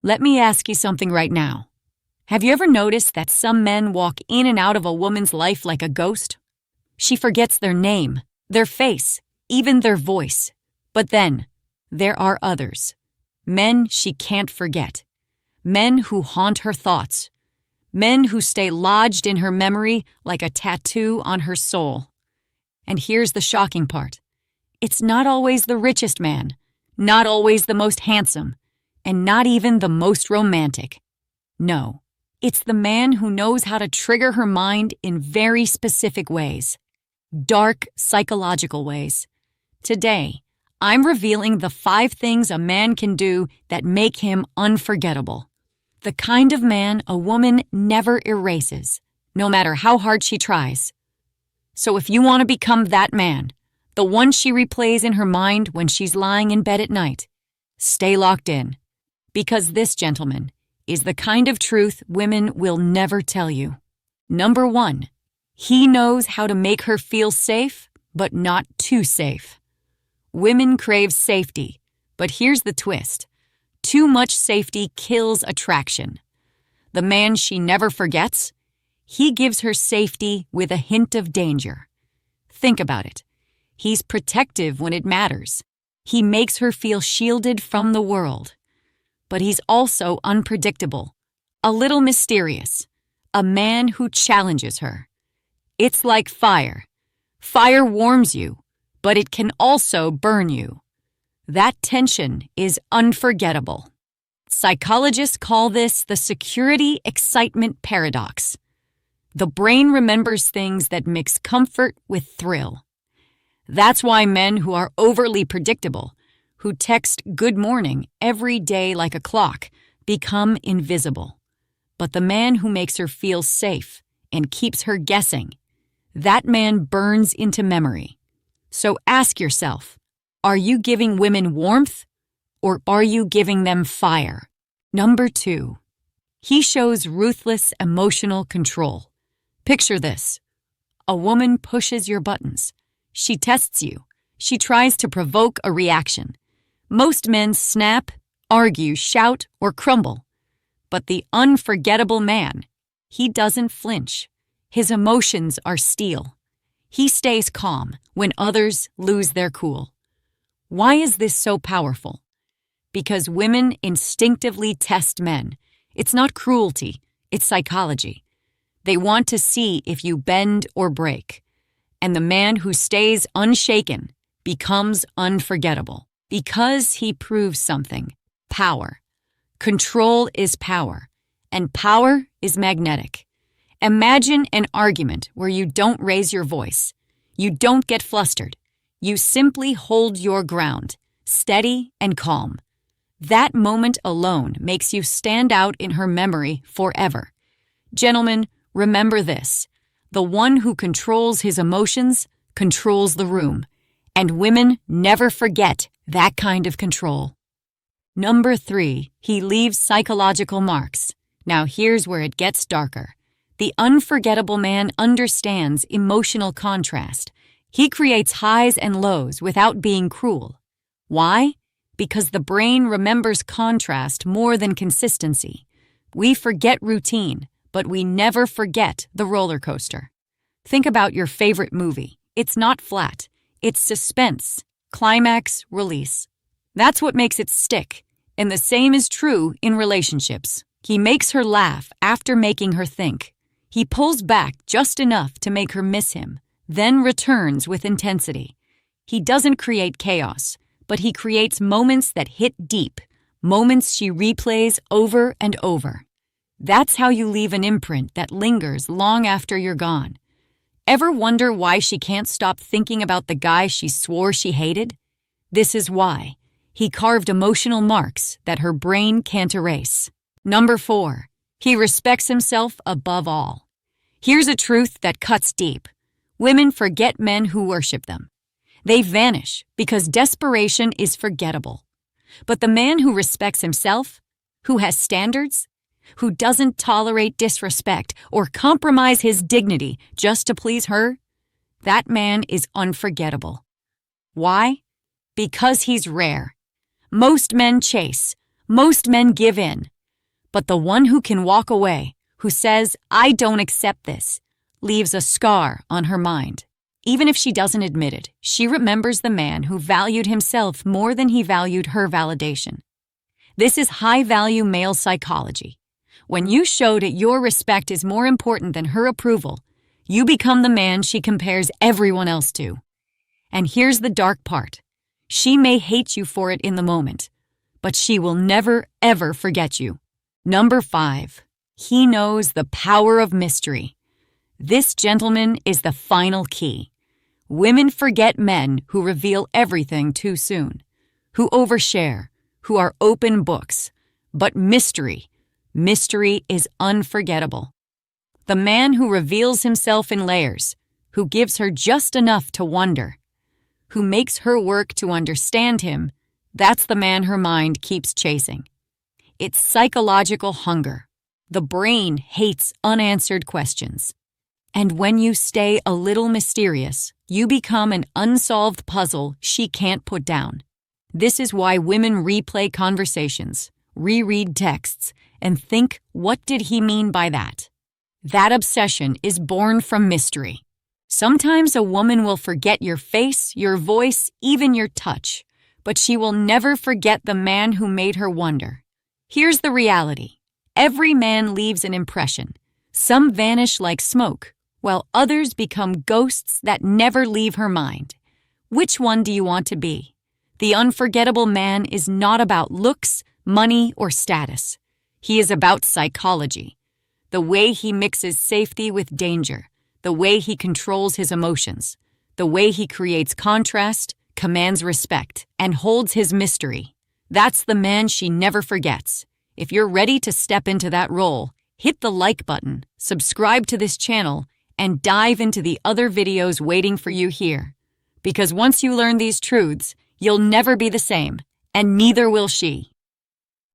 Let me ask you something right now. Have you ever noticed that some men walk in and out of a woman's life like a ghost? She forgets their name, their face, even their voice. But then, there are others. Men she can't forget. Men who haunt her thoughts. Men who stay lodged in her memory like a tattoo on her soul. And here's the shocking part. It's not always the richest man, not always the most handsome, and not even the most romantic. No, it's the man who knows how to trigger her mind in very specific ways. Dark, psychological ways. Today, I'm revealing the 5 things a man can do that make him unforgettable. The kind of man a woman never erases, no matter how hard she tries. So if you want to become that man, the one she replays in her mind when she's lying in bed at night, stay locked in. Because this, gentleman, is the kind of truth women will never tell you. Number 1, he knows how to make her feel safe, but not too safe. Women crave safety, but here's the twist. Too much safety kills attraction. The man she never forgets, he gives her safety with a hint of danger. Think about it. He's protective when it matters. He makes her feel shielded from the world. But he's also unpredictable, a little mysterious, a man who challenges her. It's like fire. Fire warms you, but it can also burn you. That tension is unforgettable. Psychologists call this the security-excitement paradox. The brain remembers things that mix comfort with thrill. That's why men who are overly predictable, who text good morning every day like a clock, become invisible. But the man who makes her feel safe and keeps her guessing, that man burns into memory. So ask yourself, are you giving women warmth or are you giving them fire? Number 2, he shows ruthless emotional control. Picture this. A woman pushes your buttons. She tests you. She tries to provoke a reaction. Most men snap, argue, shout, or crumble. But the unforgettable man, he doesn't flinch. His emotions are steel. He stays calm when others lose their cool. Why is this so powerful? Because women instinctively test men. It's not cruelty, it's psychology. They want to see if you bend or break. And the man who stays unshaken becomes unforgettable. Because he proves something. Power. Control is power, and power is magnetic. Imagine an argument where you don't raise your voice. You don't get flustered. You simply hold your ground, steady and calm. That moment alone makes you stand out in her memory forever. Gentlemen, remember this. The one who controls his emotions controls the room. And women never forget that kind of control. Number 3, he leaves psychological marks. Now here's where it gets darker. The unforgettable man understands emotional contrast. He creates highs and lows without being cruel. Why? Because the brain remembers contrast more than consistency. We forget routine, but we never forget the roller coaster. Think about your favorite movie. It's not flat. It's suspense, climax, release. That's what makes it stick. And the same is true in relationships. He makes her laugh after making her think. He pulls back just enough to make her miss him, then returns with intensity. He doesn't create chaos, but he creates moments that hit deep, moments she replays over and over. That's how you leave an imprint that lingers long after you're gone. Ever wonder why she can't stop thinking about the guy she swore she hated? This is why. He carved emotional marks that her brain can't erase. Number 4, he respects himself above all. Here's a truth that cuts deep. Women forget men who worship them. They vanish because desperation is forgettable. But the man who respects himself, who has standards, who doesn't tolerate disrespect or compromise his dignity just to please her, that man is unforgettable. Why? Because he's rare. Most men chase. Most men give in, but the one who can walk away, who says, "I don't accept this," leaves a scar on her mind. Even if she doesn't admit it, she remembers the man who valued himself more than he valued her validation. This is high-value male psychology. When you show that your respect is more important than her approval, you become the man she compares everyone else to. And here's the dark part. She may hate you for it in the moment, but she will never, ever forget you. Number 5. He knows the power of mystery. This, gentleman, is the final key. Women forget men who reveal everything too soon, who overshare, who are open books. But mystery is unforgettable. The man who reveals himself in layers, who gives her just enough to wonder, who makes her work to understand him, that's the man her mind keeps chasing. It's psychological hunger. The brain hates unanswered questions. And when you stay a little mysterious, you become an unsolved puzzle she can't put down. This is why women replay conversations, reread texts, and think, what did he mean by that? That obsession is born from mystery. Sometimes a woman will forget your face, your voice, even your touch, but she will never forget the man who made her wonder. Here's the reality. Every man leaves an impression. Some vanish like smoke, while others become ghosts that never leave her mind. Which one do you want to be? The unforgettable man is not about looks, money, or status. He is about psychology. The way he mixes safety with danger, the way he controls his emotions, the way he creates contrast, commands respect, and holds his mystery. That's the man she never forgets. If you're ready to step into that role, hit the like button, subscribe to this channel, and dive into the other videos waiting for you here. Because once you learn these truths, you'll never be the same, and neither will she.